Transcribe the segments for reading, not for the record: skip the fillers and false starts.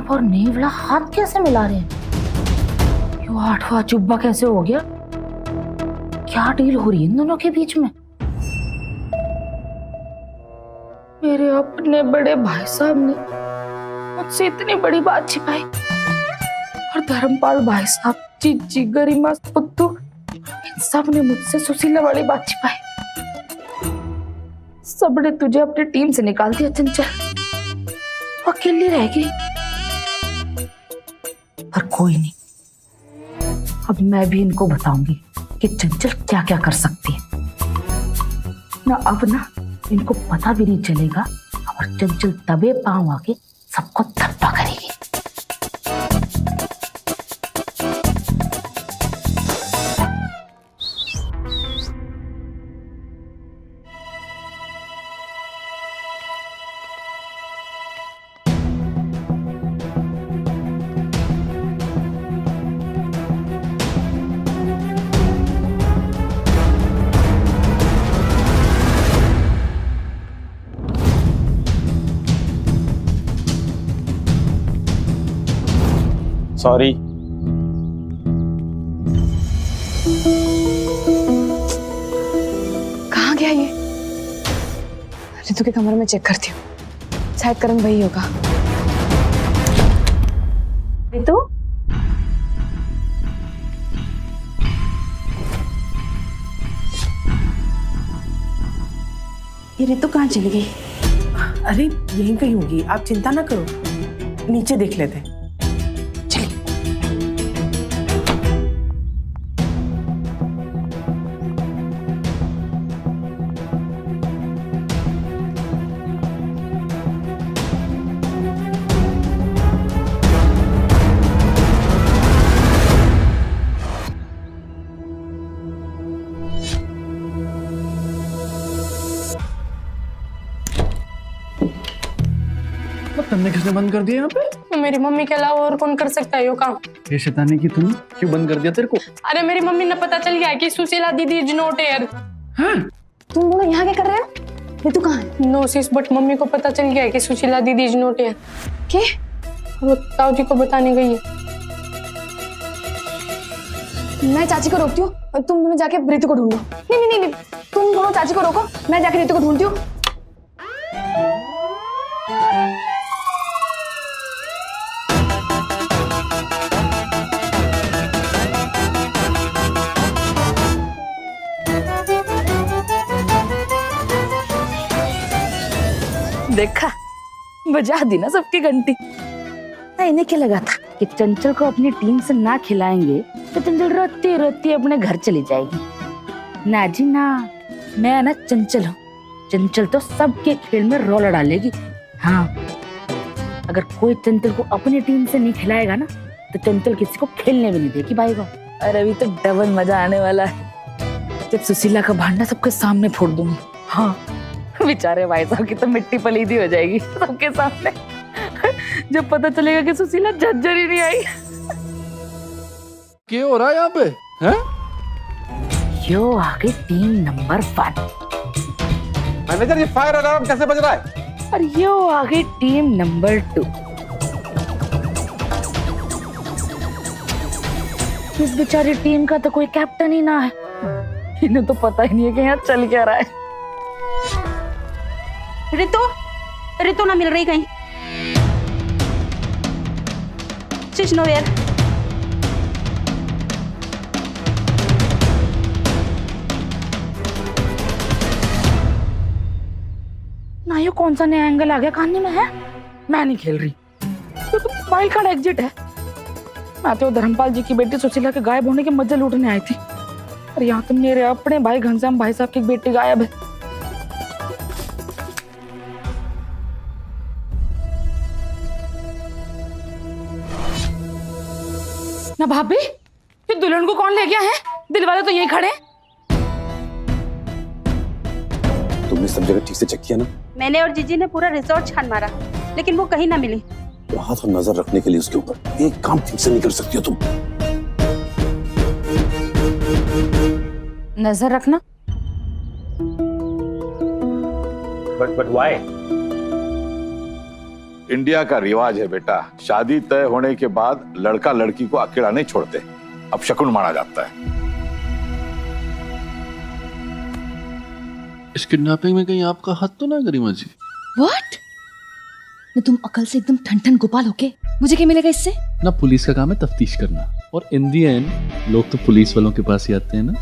आप और नेवला हाथ कैसे मिला रहे हैं? ये आठवां अजूबा कैसे हो गया? क्या डील हो रही है इन दोनों के बीच में? मेरे अपने बड़े भाई साहब ने मुझसे इतनी बड़ी बात छिपाई और धर्मपाल भाई साहब, जीजी, गरिमा, पुत्तू, इन सब ने मुझसे सुशीला वाली बात छिपाई। सबने तुझे अपनी टीम से निकाल दिया चंचल, अकेली रह गई। पर कोई नहीं, अब मैं भी इनको बताऊंगी कि चंचल क्या क्या कर सकती है ना। अब ना इनको पता भी नहीं चलेगा और चंचल तबे पांव आके सबको धब्बा करेगी। सॉरी। कहाँ गया ये? रितु के कमरे में चेक करती हूँ, शायद करण वही होगा। रितु, ये रितु कहाँ चली गई? अरे यहीं कहीं होगी, आप चिंता ना करो, नीचे देख लेते हैं। तुमने किसने बंद कर दिया यहाँ पे? मेरी मम्मी के अलावा और कौन कर सकता है यो काम? ये शैतानी की तुम क्यों बंद कर दिया तेरे को? अरे मेरी मम्मी ने पता चल गया है कि सुशीला दीदी इज नॉट हियर। हाँ? तुम दोनों यहाँ क्या कर रहे हो? रितु कहाँ है? नो सिस, बट मम्मी को पता चल गया है कि सुशीला दीदी इज नॉट हियर। क्या? वो ताऊ जी को बताने गई है। मैं चाची को रोकती हूँ, तुम दोनों जाके रितु को ढूंढो। नहीं नहीं नहीं, तुम दोनों चाची को रोको, मैं जाके रितु को ढूंढती हूँ। देखा, बजा दी ना सबकी घंटी। ना इन्हें क्या लगा था कि चंचल को अपनी टीम से ना खिलाएंगे तो चंचल रोती रोती अपने घर चली जाएगी। ना जी ना, मैं ना चंचल हूँ। चंचल तो सबके खेल में रोला डालेगी। हाँ, अगर कोई चंचल को अपनी टीम से नहीं खिलाएगा ना तो चंचल किसी को खेलने भी नहीं देगी भाई को। अरे अभी तो डबल मजा आने वाला है जब सुशीला का भांडा सबके सामने फोड़ दूंगी। हाँ, बेचारे भाई साहब की तो मिट्टी पलीदी हो जाएगी सबके सामने जब पता चलेगा कि सुशीला झज्जर ही नहीं आई। क्या हो रहा है यहाँ पे? हैं? यो आ गई टीम नंबर 1। मैनेजर, ये फायर अलार्म कैसे बज रहा है? और यो आ गई टीम नंबर 2। इस बेचारी टीम का तो कोई कैप्टन ही ना है। इन्हें तो पता ही नहीं है कि यहाँ चल क्या रहा है। रितु ना मिल रही कहीं। She's nowhere. ना ये कौन सा नया एंगल आ गया कहानी में है? मैं नहीं खेल रही, तो वाइल्ड कार्ड एग्जिट है। मैं तो धर्मपाल जी की बेटी सुशीला के गायब होने के मजे लूटने आई थी, और यहाँ तो मेरे अपने भाई घनश्याम भाई साहब की बेटी गायब है। ना भाभी, ये दुल्हन को कौन ले गया है? दिल वाले तो यही खड़े हैं। तुमने सब जगह ठीक से चेक किया ना? मैंने और जीजी ने पूरा रिसोर्ट छान मारा, लेकिन वो कहीं ना मिली। तो हाथ और नजर रखने के लिए उसके ऊपर एक काम ठीक से नहीं कर सकती हो तुम? नजर रखना। But why? इंडिया का रिवाज है बेटा, शादी तय होने के बाद लड़का लड़की को अकेला नहीं छोड़ते, अब शकुन माना जाता है। इस किडनैपिंग में कहीं आपका हाथ तो ना गरिमा जी? व्हाट? मैं तुम अकल से एकदम ठन ठन गोपाल होके, मुझे क्या मिलेगा इससे? ना पुलिस का काम है तफ्तीश करना, और इन दी एंड लोग तो पुलिस वालों के पास ही आते हैं ना।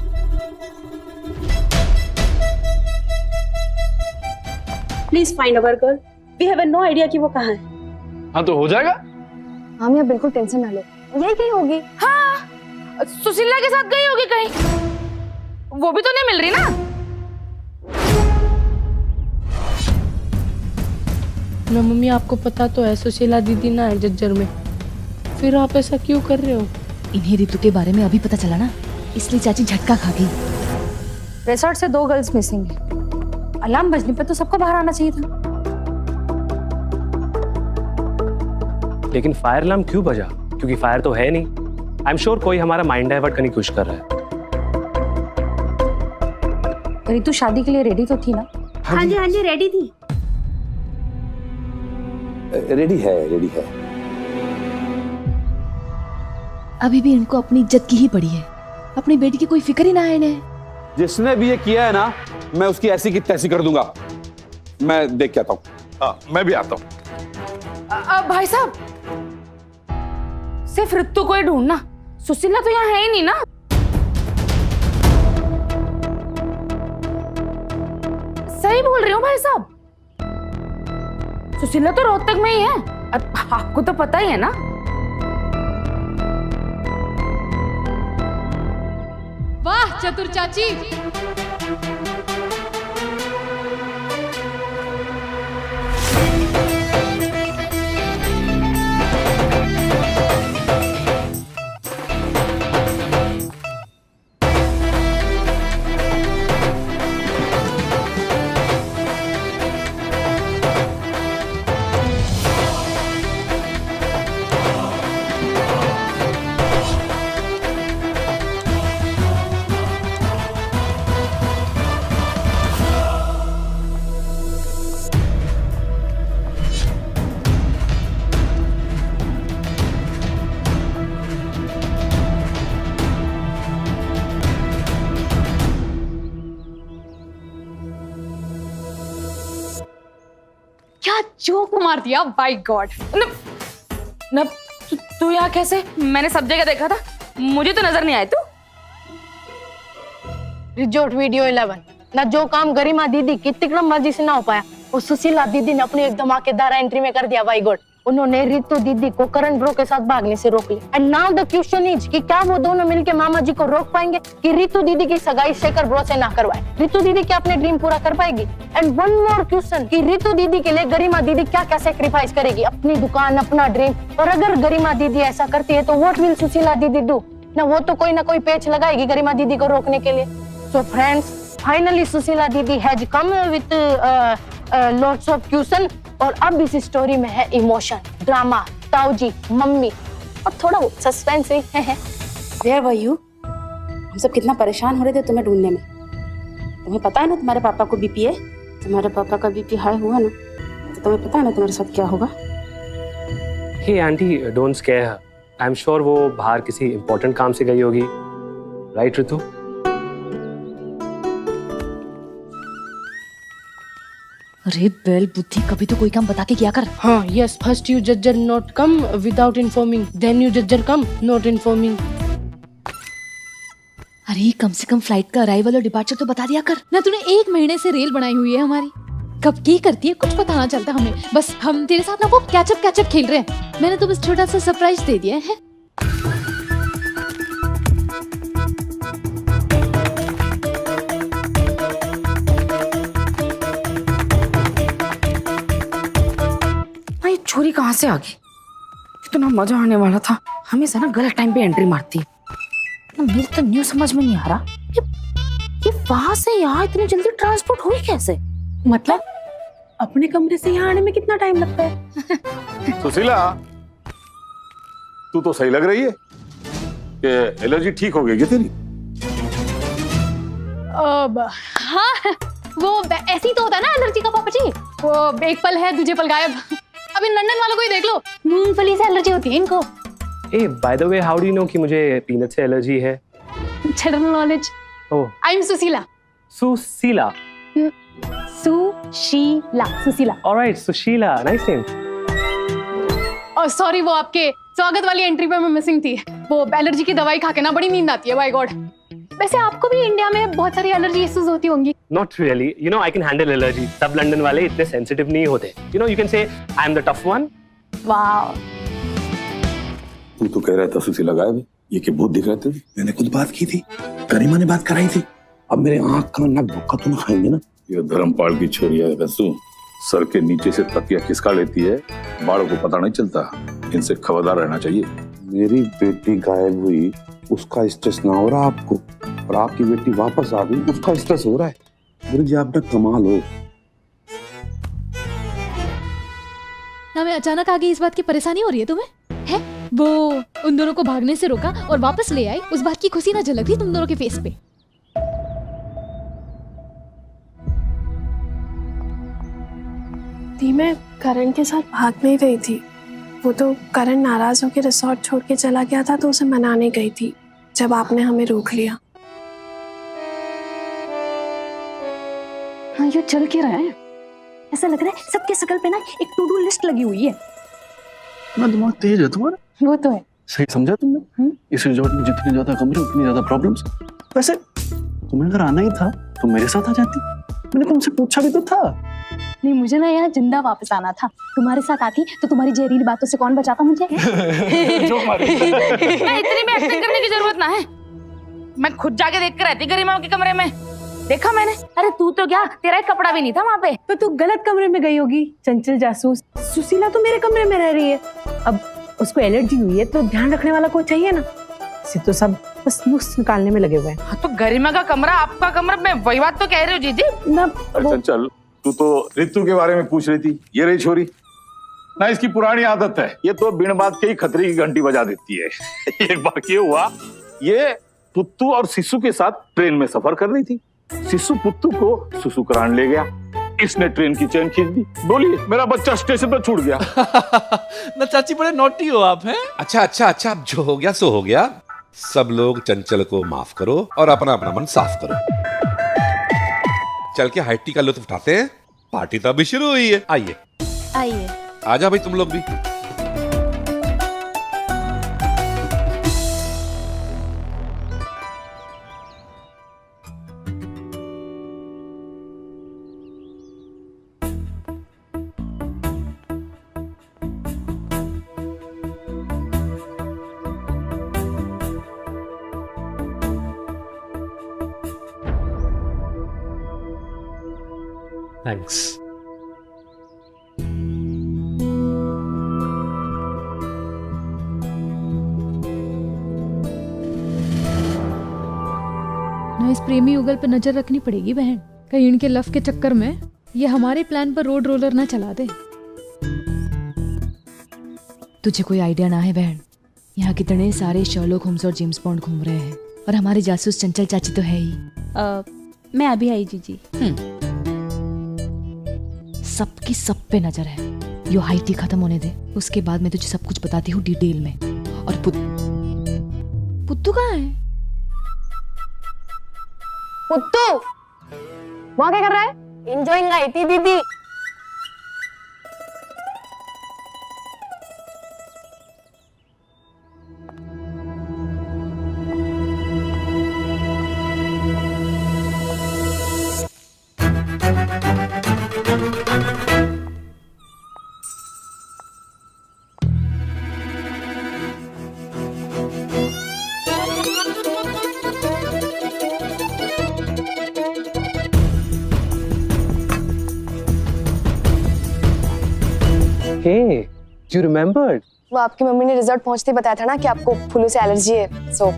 Please find our girl. We have no idea कि वो कहाँ है। हाँ तो हो जाएगा। हाँ मियाँ बिल्कुल टेंशन ना लो, यही कहीं होगी। हाँ, सुशीला के साथ गई होगी कहीं, वो भी तो नहीं मिल रही ना। ना मम्मी, आपको पता तो है सुशीला दीदी ना है जज्जर में, फिर आप ऐसा क्यों कर रहे हो? इन्हें रितु के बारे में अभी पता चला ना, इसलिए चाची झटका खा गई। रिसोर्ट से 2 गर्ल्स मिसिंग है। अलार्म बजने पे तो सबको बाहर आना चाहिए था। लेकिन फायर अलार्म क्यों बजा? क्योंकि फायर तो है नहीं। आई एम श्योर कोई हमारा माइंड डाइवर्ट करने की कोशिश कर रहा है। रितु शादी के लिए रेडी तो थी ना? हाँ जी रेडी थी। रेडी है। अभी भी इनको अपनी इज्जत की ही पड़ी है, अपनी बेटी की कोई फिक्र ही ना है इन्हें। जिसने भी ये किया है ना, मैं उसकी ऐसी की तैसी कर दूंगा। मैं देख के आता हूँ। हाँ, मैं भी आता हूँ। भाई साहब, सिर्फ ऋतु को ही ढूंढना, सुशीला तो यहाँ है ही नहीं ना। सही बोल रही हूँ भाई साहब, सुशीला तो रोहतक में ही है, आपको तो पता ही है ना। वाह चतुर चाची। क्या जोक मार दिया, बाय गॉड। न तू यहाँ कैसे? मैंने सब जगह देखा था, मुझे तो नजर नहीं आए तू। रिजॉर्ट वीडियो 11 ना, जो काम गरिमा दीदी की तिकड़म मर्जी से ना हो पाया, वो सुशीला दीदी ने अपनी एक धमाकेदार एंट्री में कर दिया। बाय गॉड, उन्होंने रितु दीदी को करण ब्रो के साथ भागने से रोक लिया। And now the question is कि क्या वो दोनों मिलकर मामा जी को रोक पाएंगे कि रितु दीदी की सगाई शेखर ब्रो से ना करवाए? रितु दीदी क्या अपने ड्रीम पूरा कर पाएगी? एंड वन मोर क्वेश्चन कि रितु दीदी के लिए गरिमा दीदी क्या क्या सेक्रीफाइस करेगी? अपनी दुकान, अपना ड्रीम। और अगर गरिमा दीदी ऐसा करती है तो व्हाट विल सुशीला दीदी डू? ना वो तो कोई ना कोई पेच लगाएगी गरिमा दीदी को रोकने के लिए। सो फ्रेंड्स, फाइनली सुशीला दीदी has come with lots of question, और अब इस स्टोरी में है इमोशन, ड्रामा, ताऊजी, मम्मी और थोड़ा सस्पेंस भी है। Where were you? हम सब कितना परेशान हो रहे थे तुम्हें ढूंढने में। तुम्हें पता है ना तुम्हारे पापा को बीपी है? तुम्हारे पापा का बीपी हाई हुआ ना तो तुम्हें पता है ना तुम्हारे साथ क्या होगा? Hey aunty, don't scare her. I am sure वो बाहर किसी इंपॉर्टेंट काम से गई होगी, राइट ऋतु? अरे बेल बुद्धि, कभी तो कोई काम बता के किया कर। हाँ यस, फर्स्ट यू जज्जर not come without informing, then you जज्जर कम नॉट इन्फॉर्मिंग। अरे कम से कम फ्लाइट का अराइवल और डिपार्चर तो बता दिया कर ना। तूने 1 महीने से रेल बनाई हुई है हमारी, कब की करती है कुछ पता ना चलता हमें। बस हम तेरे साथ ना वो कैचअप खेल रहे हैं। मैंने तो बस छोटा सा सरप्राइज दे दिया है। ये छोरी कहाँ से आ गई? इतना मजा आने वाला था, हमेशा ना गलत टाइम पे एंट्री मारती है। मुझे तो न्यू समझ में नहीं आ रहा, ये वहां से यहाँ इतनी जल्दी ट्रांसपोर्ट हुई कैसे? मतलब अपने कमरे से यहाँ आने में कितना टाइम लगता है? सुशीला, तू तो सही लग रही है कि एलर्जी ठीक हो गई क्या तेरी? हाँ वो ऐसी तो होता है ना एलर्जी का पापा जी, वो एक पल है दूजे पल गायब। अब इन लंदन वालों को ही देख लो, मूंगफली से एलर्जी होती है इनको। Ah by the way how do you know कि मुझे पीनट से एलर्जी है? General knowledge. Oh I am Sushila. Sushila. Sushila. Alright Sushila, nice name. और सॉरी, वो आपके स्वागत वाली एंट्री पे मैं मिसिंग थी। वो एलर्जी की दवाई खा के ना बड़ी नींद आती है, बाय गॉड। वैसे आपको भी इंडिया में बहुत सारी एलर्जी इश्यूज होती होंगी। Not really. You know, I can handle allergy. सब लंदन वाले इतने सेंसिटिव नहीं होते. You know, you can say I am the tough one. वाह। तू तो कह रहा था सुशीला गायब है, ये क्या भूत दिख रहे थे? मैंने खुद बात की थी, गरिमा ने बात कराई थी। अब मेरे आंख कान नाक भूखा तो ना खाएंगे ना। ये धर्मपाल की छोरी है रसू, सर के नीचे से तकिया खिसका लेती है, बालों को पता नहीं चलता। इनसे खबरदार रहना चाहिए। मेरी बेटी गायब हुई, उसका स्ट्रेस ना हो रहा आपको, और आपकी बेटी वापस आ गई, उसका स्ट्रेस हो रहा है। गुरु जी आप ना कमाल हो। ना मैं अचानक आ गई, इस बात की परेशानी हो रही है तुम्हें? है वो उन दोनों को भागने से रोका और वापस ले आई, उस बात की खुशी ना झलक थी तुम दोनों के फेस पे? मैं करण के साथ भाग नहीं रही थी। वो तो करण नाराज होकर रिसोर्ट छोड़ के चला गया था, तो उसे मनाने गई थी जब आपने हमें रोक लिया। हाँ, ये चल के रहा है, ऐसा लग रहा है सबके शकल पे ना एक टू डू लिस्ट लगी हुई है। ना दिमाग तेज है तुम्हारा। वो तो है। सही समझा तुमने। इस रिजॉर्ट में जितने ज्यादा कमरे उतनी ज्यादा प्रॉब्लम्स। वैसे तुम्हें अगर आना ही था तो मेरे साथ आ जाती, मैंने तुमसे पूछा भी तो था। नहीं, मुझे ना यहाँ जिंदा वापस आना था। तुम्हारे साथ आती तो तुम्हारी जहरीली बातों से कौन बचाता मुझे? मैं इतनी भी एक्टिंग करने की जरूरत ना है, मैं खुद जाके देख कर रहती गरिमा के कमरे में, देखा मैंने। अरे तू तो क्या, तेरा एक कपड़ा भी नहीं था वहाँ पे। तो तू गलत कमरे में गई होगी, चंचल जासूस। सुशीला तो मेरे कमरे में रह रही है। अब उसको एलर्जी हुई है तो ध्यान रखने वाला कोई चाहिए ना। इसे तो सब बस नुक्स निकालने में लगे हुए हैं। हाँ, तो गरिमा का कमरा आपका कमरा, मैं वही बात तो कह रही हूँ जीजी। ना चंचल, तू तो ऋतु के बारे में पूछ रही थी। ये रही छोरी ना, इसकी पुरानी आदत है, ये तो बिन बात के ही खतरे की घंटी बजा देती है। एक बार क्या हुआ, ये पुत्तू और सिसु के साथ ट्रेन में सफर कर रही थी। सिसु पुत्तू को सुसु कराने ले गया, इसने ट्रेन की चेन खींच दी। बोलिए, मेरा बच्चा स्टेशन पर छूट गया। ना चाची बड़े नॉटी हो आप हैं। अच्छा, अब जो हो गया सो हो गया। सब लोग चंचल को माफ करो और अपना अपना मन साफ करो। चल के हाई टी का लुत्फ उठाते हैं, पार्टी तो अभी शुरू हुई है। आइए आइए, आजा भाई तुम लोग भी। थैंक्स। ना इस प्रेमी युगल पे नजर रखनी पड़ेगी बहन, कहीं इनके लव के चक्कर में ये हमारे प्लान पर रोड रोलर ना चला दे। तुझे कोई आइडिया ना है बहन, यहाँ कितने सारे शर्लॉक होम्स और जेम्स बॉन्ड घूम रहे हैं, और हमारी जासूस चंचल चाची तो है ही। मैं अभी आई जीजी। सबकी सब पे नजर है। यो हाई टी खत्म होने दे, उसके बाद मैं तुझे सब कुछ बताती हूँ डिटेल में। और पुत्तू कहाँ है? पुत्तू वहाँ क्या कर रहा है? एंजॉयिंग आई थी दीदी। Hey, you remembered? वो आपकी मम्मी ने रिजल्ट पहुंचते ही बताया था ना कि आपको फूलों से एलर्जी है। So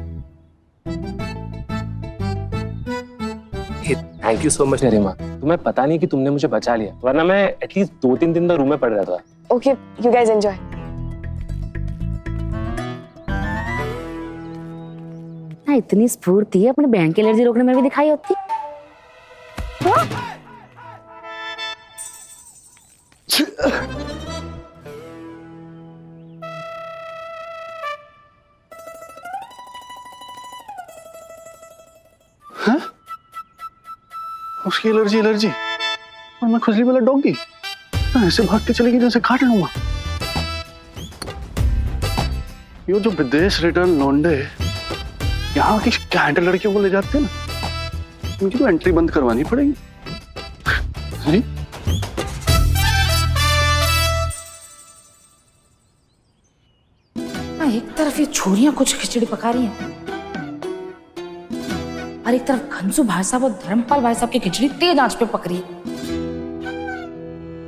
thank you so much Garima, तुम्हें पता नहीं कि तुमने मुझे बचा लिया, वरना मैं एटलीस्ट 2-3 दिन तक रूम में पड़ रहा था। Okay, you guys enjoy. इतनी स्फूर्ति अपने बहन की एलर्जी रोकने में भी दिखाई होती। उसकी एलर्जी और मैं खुजली वाला डॉगी ऐसे भाग के चलेगी जैसे काट लूंगा। ये जो विदेश रिटर्न लौंडे यहाँ की कैंट लड़कियों को ले जाते हैं ना, उनकी तो एंट्री बंद करवानी पड़ेगी। जी? एक तरफ ये छोरियां कुछ खिचड़ी पका रही हैं और एक तरफ खंसू भाई साहब और धर्मपाल भाई साहब की खिचड़ी तेज आंच पे पक रही है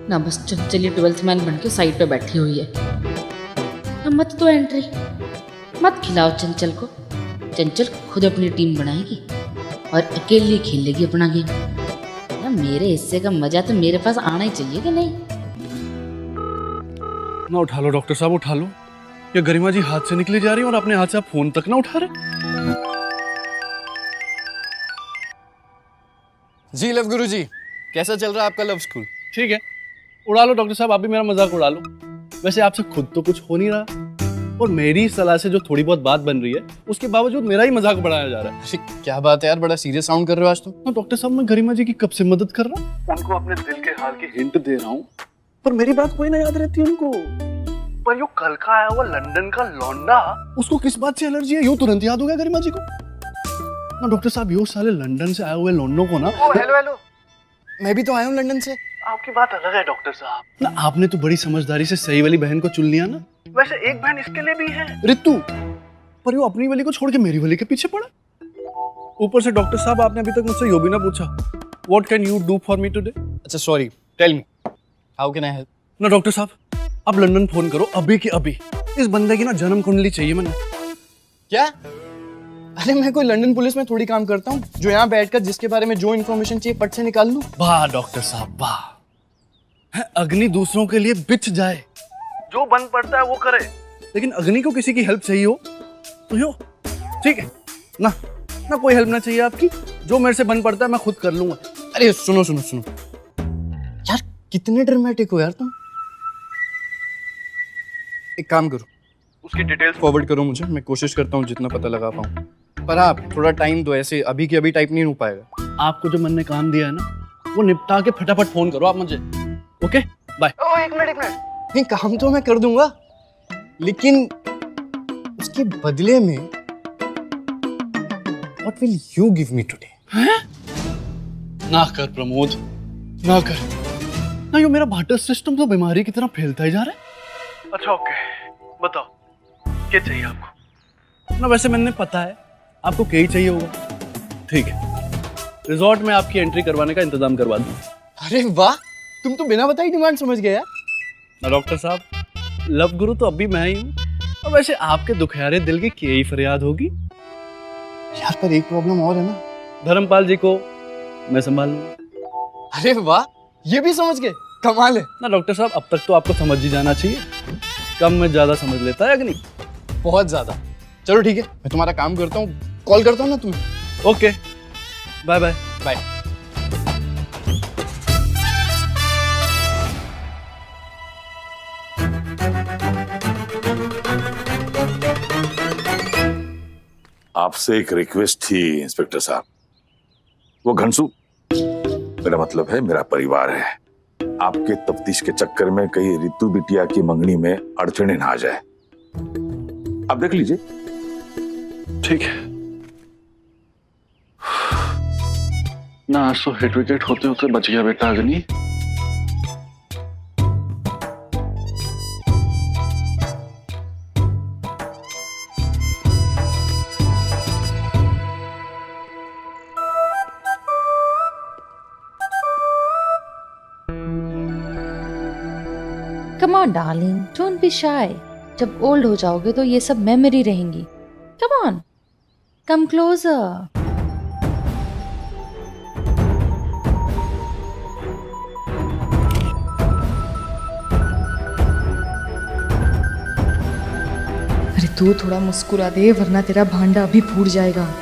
ना। बस चलिए 12th मैन बन के साइड पे बैठी हुई है। अब मत दो एंट्री, मत खिलाओ चंचल को। चंचल खुद अपनी टीम बनाएगी और अकेली खेल लेगी अपना गेम। ना मेरे हिस्से का मजा तो मेरे पास आना ही चाहिए कि नहीं? ना उठा लो डॉक्टर साहब, उठा लो। ये गरिमा जी हाथ से निकली जा रही है और अपने हाथ से आप फोन तक ना उठा रहे। जी लव गुरु जी, कैसा चल रहा है आपका लव स्कूल? ठीक है, उड़ा लो डॉक्टर साहब, आप भी मेरा मजाक उड़ा लो। वैसे आपसे खुद तो कुछ हो नहीं रहा और मेरी सलाह से जो थोड़ी बहुत बात बन रही है उसके बावजूद मेरा ही मजाक बढ़ाया जा रहा है। अरे क्या बात है यार, बड़ा सीरियस साउंड कर रहे हो आज तुम। डॉक्टर साहब मैं गरिमा जी की कब से मदद कर रहा हूँ, उनको अपने दिल के हाल की हिंट दे रहा हूँ, पर मेरी बात कोई ना याद रहती उनको। पर यो कल का आया हुआ लंदन का लौंडा, उसको किस बात से एलर्जी है यूं तुरंत याद हो गया गरिमा जी को ना। डॉक्टर साहब यो साले लंदन से आए हुए लौंडों को ना। हेलो, मैं भी तो आया हूँ लंदन से। आपकी बात अलग है डॉक्टर साहब ना, आपने तो बड़ी समझदारी से सही वाली बहन को चुन लिया ना। वैसे एक बहन इसके लिए भी है रितु, पर यो अपनी वाली को छोड़ के मेरी वाली के पीछे पड़ा। ऊपर से डॉक्टर साहब आपने अभी तक मुझसे यो भी ना पूछा what can you do for me today. अच्छा sorry, tell me how can I help. ना डॉक्टर साहब आप लंदन फोन करो अभी के अभी। इस बंदे की ना जन्म कुंडली चाहिए मैंने। क्या? अरे मैं कोई लंदन पुलिस में थोड़ी काम करता हूँ जो यहाँ बैठकर जिसके बारे में जो इन्फॉर्मेशन चाहिए पट से निकाल लूं। वाह डॉक्टर साहब वाह। अग्नि दूसरों के लिए बिछ जाए, जो बन पड़ता है वो करे, लेकिन अग्नि को किसी की हेल्प चाहिए हो तो यो ठीक है ना। ना कोई हेल्प ना चाहिए आपकी, जो मेरे से बन पड़ता है मैं खुद कर लूंगा। अरे सुनो सुनो सुनो यार, कितने ड्रामेटिक हो यार तुम। एक काम करो, उसकी डिटेल्स फॉरवर्ड करो मुझे, मैं कोशिश करता हूँ जितना पता लगा पाऊँ। पर आप थोड़ा टाइम दो, ऐसे अभी के अभी टाइप नहीं हो पाएगा। आपको जो मन ने काम दिया है ना वो निपटा के फटाफट फोन करो आप मुझे। Okay bye. एक मिनट नहीं, काम तो मैं कर दूंगा, लेकिन उसके बदले में what will you give me today? ना कर प्रमोद, ना कर ना। यो मेरा बाटर सिस्टम तो बीमारी की तरह फैलता ही जा रहा है। अच्छा ओके बताओ क्या चाहिए आपको ना। वैसे मैंने पता है आपको क्या ही चाहिए होगा। ठीक है, रिजॉर्ट में आपकी एंट्री करवाने का इंतजाम करवा दूं। अरे वाह, तुम तो बिना बताई डिमांड समझ गए यार। ना डॉक्टर साहब, लव गुरु तो अभी मैं ही हूँ। और वैसे आपके दुखियारे दिल की क्या ही फरियाद होगी यार। पर एक प्रॉब्लम और है ना, धर्मपाल जी को मैं संभाल लूंगा। अरे वाह, ये भी समझ गए, कमाल है ना डॉक्टर साहब। अब तक तो आपको समझ ही जाना चाहिए, कम में ज्यादा समझ लेता है अग्नि। बहुत ज्यादा। चलो ठीक है, मैं तुम्हारा काम करता हूँ, कॉल करता हूँ ना तुम्हें। Okay bye bye bye. आपसे एक रिक्वेस्ट थी इंस्पेक्टर साहब। वो घनसू मेरा मतलब है मेरा परिवार है। आपके तफ्तीश के चक्कर में कहीं रितु बिटिया की मंगनी में अड़चने ना आ जाए, आप देख लीजिए। ठीक है ना। आज तो हिट विकेट होते होते बच गया बेटा अग्नि। Come on darling, don't be shy. जब ओल्ड हो जाओगे तो ये सब मेमोरी रहेंगी। Come on, come closer. अरे तू थोड़ा मुस्कुरा दे वरना तेरा भांडा अभी फूट जाएगा।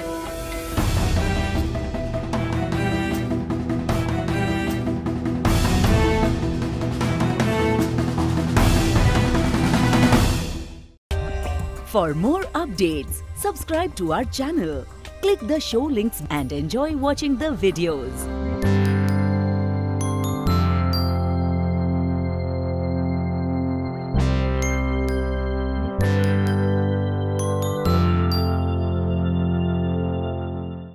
For more updates, subscribe to our channel, click the show links and enjoy watching the videos.